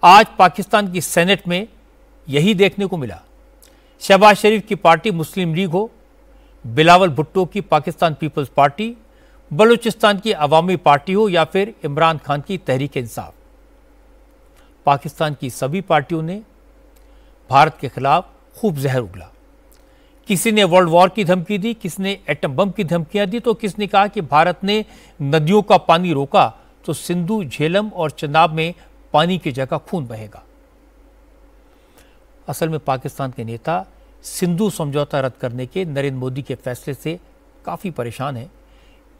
आज पाकिस्तान की सेनेट में यही देखने को मिला। शहबाज शरीफ की पार्टी मुस्लिम लीग हो, बिलावल भुट्टो की पाकिस्तान पीपल्स पार्टी, बलूचिस्तान की अवामी पार्टी हो या फिर इमरान खान की तहरीक इंसाफ, पाकिस्तान की सभी पार्टियों ने भारत के खिलाफ खूब जहर उगला। किसी ने वर्ल्ड वॉर की धमकी दी, किसी ने एटम बम की धमकियां दी, तो किसी ने कहा कि भारत ने नदियों का पानी रोका तो सिंधु, झेलम और चनाब में पानी की जगह खून बहेगा। असल में पाकिस्तान के नेता सिंधु समझौता रद्द करने के नरेंद्र मोदी के फैसले से काफी परेशान हैं।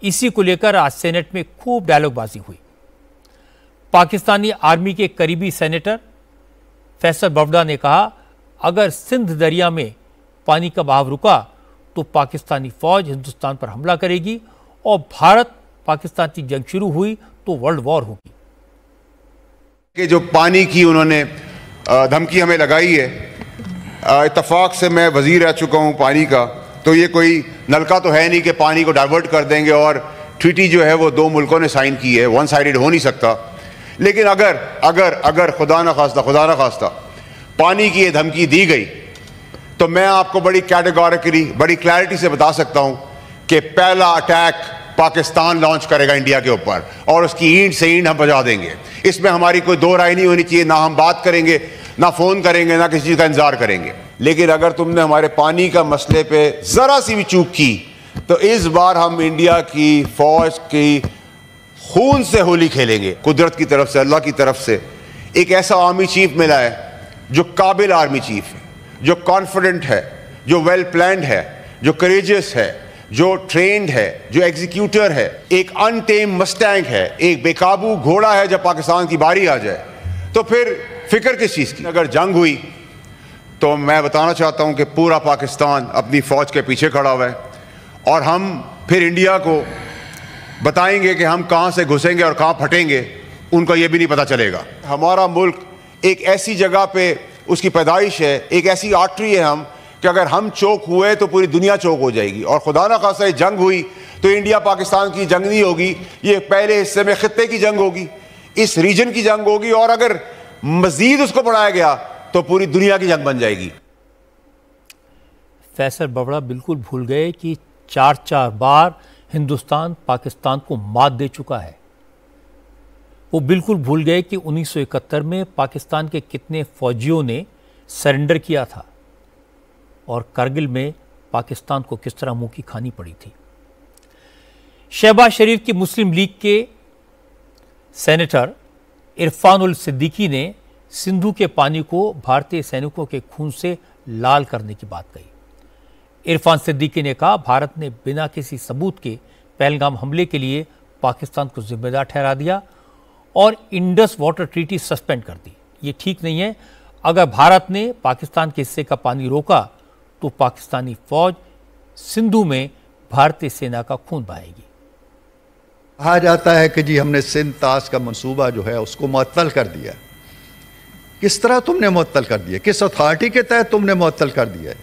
इसी को लेकर आज सेनेट में खूब डायलॉगबाजी हुई। पाकिस्तानी आर्मी के करीबी सेनेटर फैसल बवड़ा ने कहा, अगर सिंध दरिया में पानी का बहाव रुका तो पाकिस्तानी फौज हिंदुस्तान पर हमला करेगी और भारत पाकिस्तान की जंग शुरू हुई तो वर्ल्ड वॉर होगी। कि जो पानी की उन्होंने धमकी हमें लगाई है, इत्तफाक से मैं वजीर रह चुका हूं पानी का, तो ये कोई नलका तो है नहीं कि पानी को डाइवर्ट कर देंगे। और ट्रीटी जो है वो दो मुल्कों ने साइन की है, वन साइडेड हो नहीं सकता। लेकिन अगर अगर अगर खुदा ना खास्ता पानी की ये धमकी दी गई तो मैं आपको बड़ी कैटेगोरिकली, बड़ी क्लैरिटी से बता सकता हूं कि पहला अटैक पाकिस्तान लॉन्च करेगा इंडिया के ऊपर और उसकी ईंट से ईंट हम बजा देंगे। इसमें हमारी कोई दो राय नहीं होनी चाहिए। ना हम बात करेंगे, ना फोन करेंगे, ना किसी चीज का इंतजार करेंगे। लेकिन अगर तुमने हमारे पानी का मसले पे जरा सी भी चूक की तो इस बार हम इंडिया की फौज की खून से होली खेलेंगे। कुदरत की तरफ से, अल्लाह की तरफ से एक ऐसा आर्मी चीफ मिला है जो काबिल आर्मी चीफ है, जो कॉन्फिडेंट है, जो वेल प्लान्ड है, जो करेजियस है, जो ट्रेंड है, जो एग्जीक्यूटर है, एक अनटेम मस्टैंग है, एक बेकाबू घोड़ा है। जब पाकिस्तान की बारी आ जाए तो फिर फिक्र किस चीज की। अगर जंग हुई तो मैं बताना चाहता हूं कि पूरा पाकिस्तान अपनी फौज के पीछे खड़ा हुआ है और हम फिर इंडिया को बताएंगे कि हम कहां से घुसेंगे और कहां फटेंगे, उनको यह भी नहीं पता चलेगा। हमारा मुल्क एक ऐसी जगह पे उसकी पैदाइश है, एक ऐसी आर्टरी है हम, कि अगर हम चौक हुए तो पूरी दुनिया चौक हो जाएगी। और खुदा ना खासा जंग हुई तो इंडिया पाकिस्तान की जंग नहीं होगी, ये पहले हिस्से में खित्ते की जंग होगी, इस रीजन की जंग होगी। और अगर मजीद उसको बढ़ाया गया तो पूरी दुनिया की जंग बन जाएगी। फैसल बवड़ा बिल्कुल भूल गए कि 4 बार हिंदुस्तान पाकिस्तान को मात दे चुका है। वो बिल्कुल भूल गए कि 1971 में पाकिस्तान के कितने फौजियों ने सरेंडर किया था और करगिल में पाकिस्तान को किस तरह मुंह की खानी पड़ी थी। शहबाज शरीफ की मुस्लिम लीग के सेनेटर इरफानुल सिद्दीकी ने सिंधु के पानी को भारतीय सैनिकों के खून से लाल करने की बात कही। इरफान सिद्दीकी ने कहा, भारत ने बिना किसी सबूत के पहलगाम हमले के लिए पाकिस्तान को जिम्मेदार ठहरा दिया और इंडस वाटर ट्रीटी सस्पेंड कर दी। ये ठीक नहीं है। अगर भारत ने पाकिस्तान के हिस्से का पानी रोका तो पाकिस्तानी फौज सिंधु में भारतीय सेना का खून बहाएगी। कहा जाता है कि जी हमने सिंध ताश का मंसूबा जो है उसको मुअत्तल कर दिया। किस तरह तुमने मुअत्तल कर दिया? किस अथॉरिटी के तहत तुमने मुअत्तल कर दिया?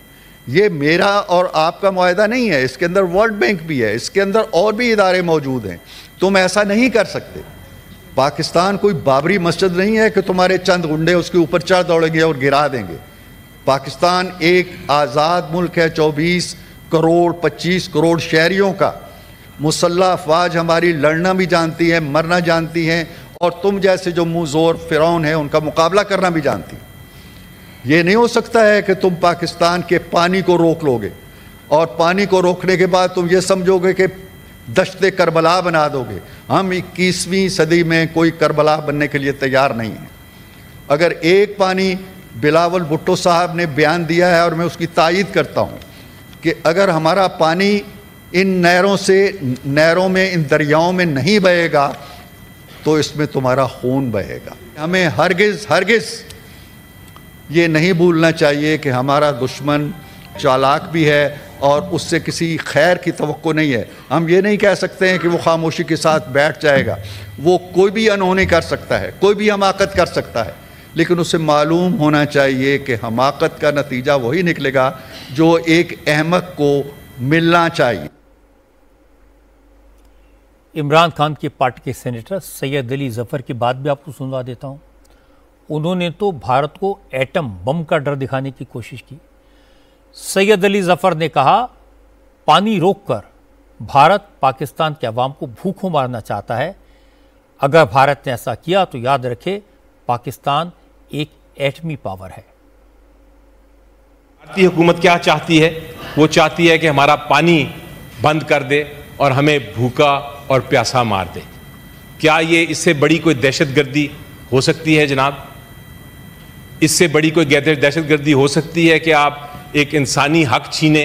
ये मेरा और आपका मुआहदा नहीं है, इसके अंदर वर्ल्ड बैंक भी है, इसके अंदर और भी इदारे मौजूद हैं। तुम ऐसा नहीं कर सकते। पाकिस्तान कोई बाबरी मस्जिद नहीं है कि तुम्हारे चंद गुंडे उसके ऊपर चढ़ दौड़ेंगे और गिरा देंगे। पाकिस्तान एक आज़ाद मुल्क है, 24 करोड़ 25 करोड़ शहरियों का। मुसल्लह अफवाज हमारी लड़ना भी जानती है, मरना जानती हैं, और तुम जैसे जो मुँह ज़ोर फिरौन है उनका मुकाबला करना भी जानती है। ये नहीं हो सकता है कि तुम पाकिस्तान के पानी को रोक लोगे और पानी को रोकने के बाद तुम ये समझोगे कि दश्ते करबला बना दोगे। हम 21वीं सदी में कोई करबला बनने के लिए तैयार नहीं है। अगर एक पानी बिलावल भुट्टो साहब ने बयान दिया है और मैं उसकी तायीद करता हूँ कि अगर हमारा पानी इन नहरों में, इन दरियाओं में नहीं बहेगा तो इसमें तुम्हारा खून बहेगा। हमें हरगिज़ ये नहीं भूलना चाहिए कि हमारा दुश्मन चालाक भी है और उससे किसी खैर की तवक्को नहीं है। हम ये नहीं कह सकते हैं कि वो खामोशी के साथ बैठ जाएगा। वो कोई भी अनहोनी कर सकता है, कोई भी हमाकत कर सकता है, लेकिन उसे मालूम होना चाहिए कि हमाकत का नतीजा वही निकलेगा जो एक अहमक को मिलना चाहिए। इमरान खान की पार्टी के सेनेटर सैयद अली जफर की बात भी आपको सुनवा देता हूं। उन्होंने तो भारत को एटम बम का डर दिखाने की कोशिश की। सैयद अली जफर ने कहा, पानी रोककर भारत पाकिस्तान के अवाम को भूखों मारना चाहता है। अगर भारत ने ऐसा किया तो याद रखे, पाकिस्तान एक एटमी पावर है। भारतीय हुकूमत क्या चाहती है? वो चाहती है कि हमारा पानी बंद कर दे और हमें भूखा और प्यासा मार दे। क्या ये इससे बड़ी कोई दहशतगर्दी हो सकती है जनाब? इससे बड़ी कोई दहशतगर्दी हो सकती है कि आप एक इंसानी हक छीने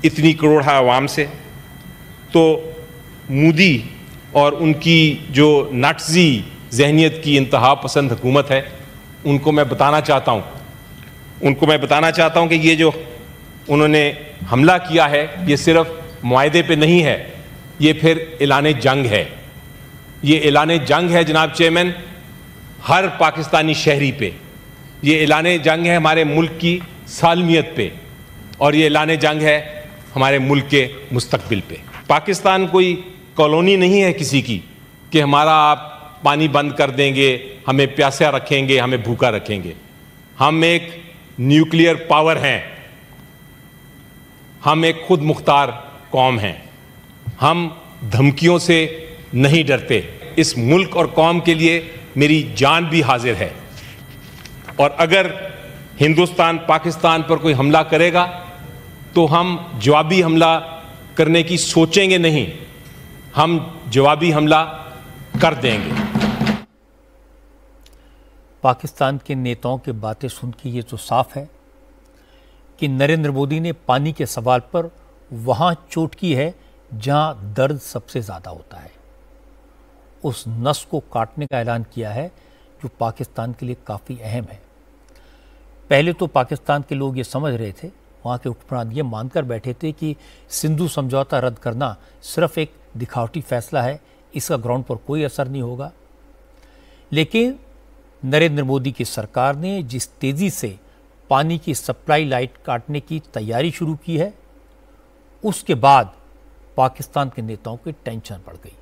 इतनी करोड़ आवाम से? तो मोदी और उनकी जो नटजी जहनियत की इंतहा पसंद हुकूमत है, उनको मैं बताना चाहता हूं कि ये जो उन्होंने हमला किया है, ये सिर्फ मुआहदे पे नहीं है, ये फिर ऐलान जंग है। ये ऐलान जंग है जनाब चेयरमैन हर पाकिस्तानी शहरी पे। ये ऐलान जंग है हमारे मुल्क की सालमियत पे, और ये ऐलान जंग है हमारे मुल्क के मुस्तकबिल पे। पाकिस्तान कोई कॉलोनी नहीं है किसी की कि हमारा आप पानी बंद कर देंगे, हमें प्यासा रखेंगे, हमें भूखा रखेंगे। हम एक न्यूक्लियर पावर हैं, हम एक खुद मुख्तार कौम हैं, हम धमकियों से नहीं डरते। इस मुल्क और कौम के लिए मेरी जान भी हाजिर है, और अगर हिंदुस्तान पाकिस्तान पर कोई हमला करेगा तो हम जवाबी हमला करने की सोचेंगे नहीं, हम जवाबी हमला कर देंगे। पाकिस्तान के नेताओं की बातें सुन के ये तो साफ है कि नरेंद्र मोदी ने पानी के सवाल पर वहां चोट की है जहां दर्द सबसे ज़्यादा होता है। उस नस को काटने का ऐलान किया है जो पाकिस्तान के लिए काफ़ी अहम है। पहले तो पाकिस्तान के लोग ये समझ रहे थे, वहाँ के हुक्मरान ये मानकर बैठे थे कि सिंधु समझौता रद्द करना सिर्फ एक दिखावटी फैसला है, इसका ग्राउंड पर कोई असर नहीं होगा। लेकिन नरेंद्र मोदी की सरकार ने जिस तेज़ी से पानी की सप्लाई लाइन काटने की तैयारी शुरू की है, उसके बाद पाकिस्तान के नेताओं की टेंशन बढ़ गई।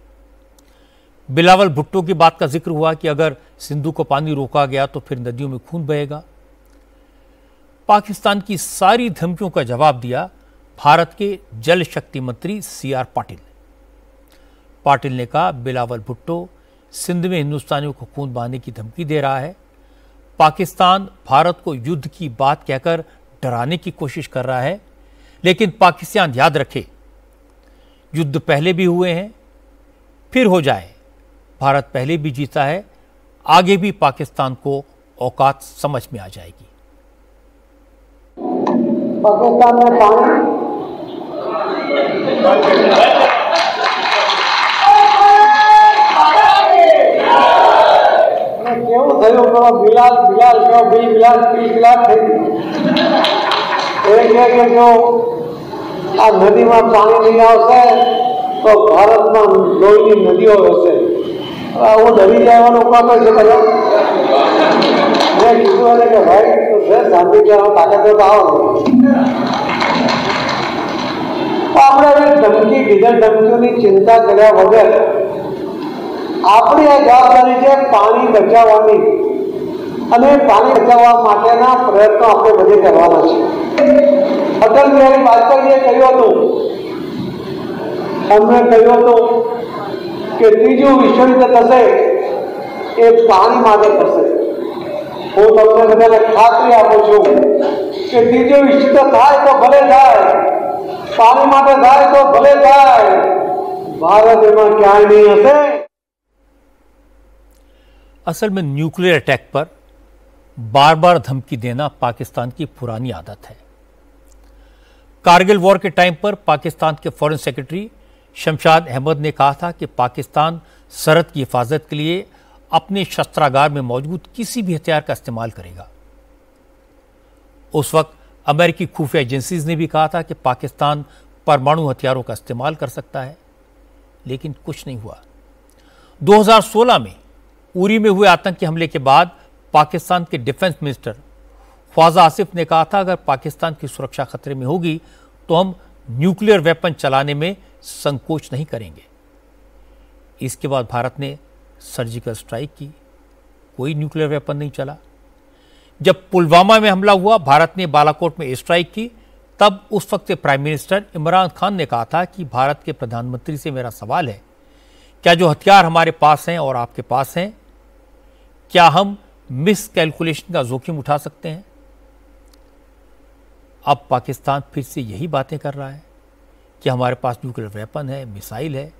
बिलावल भुट्टो की बात का जिक्र हुआ कि अगर सिंधु को पानी रोका गया तो फिर नदियों में खून बहेगा। पाकिस्तान की सारी धमकियों का जवाब दिया भारत के जल शक्ति मंत्री CR पाटिल ने कहा, बिलावल भुट्टो सिंध में हिंदुस्तानियों को खून बहाने की धमकी दे रहा है। पाकिस्तान भारत को युद्ध की बात कहकर डराने की कोशिश कर रहा है, लेकिन पाकिस्तान याद रखे, युद्ध पहले भी हुए हैं, फिर हो जाए। भारत पहले भी जीता है, आगे भी पाकिस्तान को औकात समझ में आ जाएगी। पाकिस्तान में पानी કેવું થયું પેલો બિલાલ કેવો 20 ગ્લાસ 30 ગ્લાસ થઈ ગયું। કે જો આ નદીમાં પાણી નહીં આવશે તો ભારતમાં લોહીની નદીઓ હશે। હું ડરી જવાનું કામ છે બધા। મેં કીધું એને કે ભાઈ તું છે શાંતિ કરવાનો તાકાત તો આવો। આપણે ધમકી બીજા ધમકીઓની ચિંતા કર્યા વગર આપણી આ જવાબદારી છે પાણી બચાવવાની, અને પાણી બચાવવા માટેના પ્રયત્નો આપણે બધે કરવાના છે। અટલ બિહારી વાજપેયીએ કહ્યું હતું, એમણે કહ્યું હતું કે ત્રીજું વિશ્વયુદ્ધ થશે એ પાણી માટે થશે। હું તમને બધાને ખાતરી આપું છું કે ત્રીજું વિશ્વયુદ્ધ થાય તો ભલે થાય, પાણી માટે થાય તો ભલે થાય, ભારત એમાં ક્યાંય નહીં હશે। असल में न्यूक्लियर अटैक पर बार बार धमकी देना पाकिस्तान की पुरानी आदत है। कारगिल वॉर के टाइम पर पाकिस्तान के फॉरेन सेक्रेटरी शमशाद अहमद ने कहा था कि पाकिस्तान सरहद की हिफाजत के लिए अपने शस्त्रागार में मौजूद किसी भी हथियार का इस्तेमाल करेगा। उस वक्त अमेरिकी खुफिया एजेंसीज ने भी कहा था कि पाकिस्तान परमाणु हथियारों का इस्तेमाल कर सकता है, लेकिन कुछ नहीं हुआ। 2016 में उरी में हुए आतंकी हमले के बाद पाकिस्तान के डिफेंस मिनिस्टर ख्वाजा आसिफ ने कहा था, अगर पाकिस्तान की सुरक्षा खतरे में होगी तो हम न्यूक्लियर वेपन चलाने में संकोच नहीं करेंगे। इसके बाद भारत ने सर्जिकल स्ट्राइक की, कोई न्यूक्लियर वेपन नहीं चला। जब पुलवामा में हमला हुआ, भारत ने बालाकोट में एयर स्ट्राइक की, तब उस वक्त के प्राइम मिनिस्टर इमरान खान ने कहा था कि भारत के प्रधानमंत्री से मेरा सवाल है, क्या जो हथियार हमारे पास हैं और आपके पास हैं, क्या हम मिस कैलकुलेशन का जोखिम उठा सकते हैं? अब पाकिस्तान फिर से यही बातें कर रहा है कि हमारे पास न्यूक्लियर वेपन है, मिसाइल है,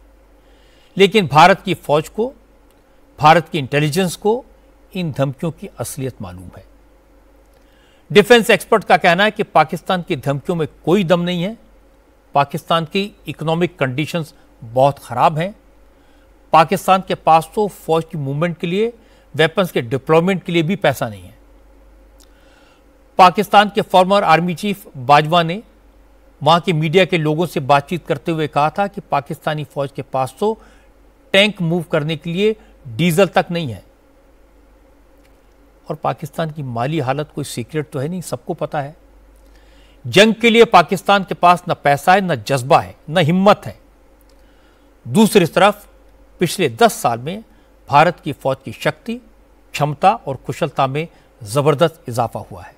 लेकिन भारत की फौज को, भारत की इंटेलिजेंस को इन धमकियों की असलियत मालूम है। डिफेंस एक्सपर्ट का कहना है कि पाकिस्तान की धमकियों में कोई दम नहीं है। पाकिस्तान की इकोनॉमिक कंडीशंस बहुत खराब हैं। पाकिस्तान के पास तो फौज की मूवमेंट के लिए, वेपन्स के डिप्लॉयमेंट के लिए भी पैसा नहीं है। पाकिस्तान के फॉर्मर आर्मी चीफ बाजवा ने वहां के मीडिया के लोगों से बातचीत करते हुए कहा था कि पाकिस्तानी फौज के पास तो टैंक मूव करने के लिए डीजल तक नहीं है। और पाकिस्तान की माली हालत कोई सीक्रेट तो है नहीं, सबको पता है। जंग के लिए पाकिस्तान के पास न पैसा है, न जज्बा है, न हिम्मत है। दूसरी तरफ पिछले 10 साल में भारत की फौज की शक्ति, क्षमता और कुशलता में जबरदस्त इजाफा हुआ है।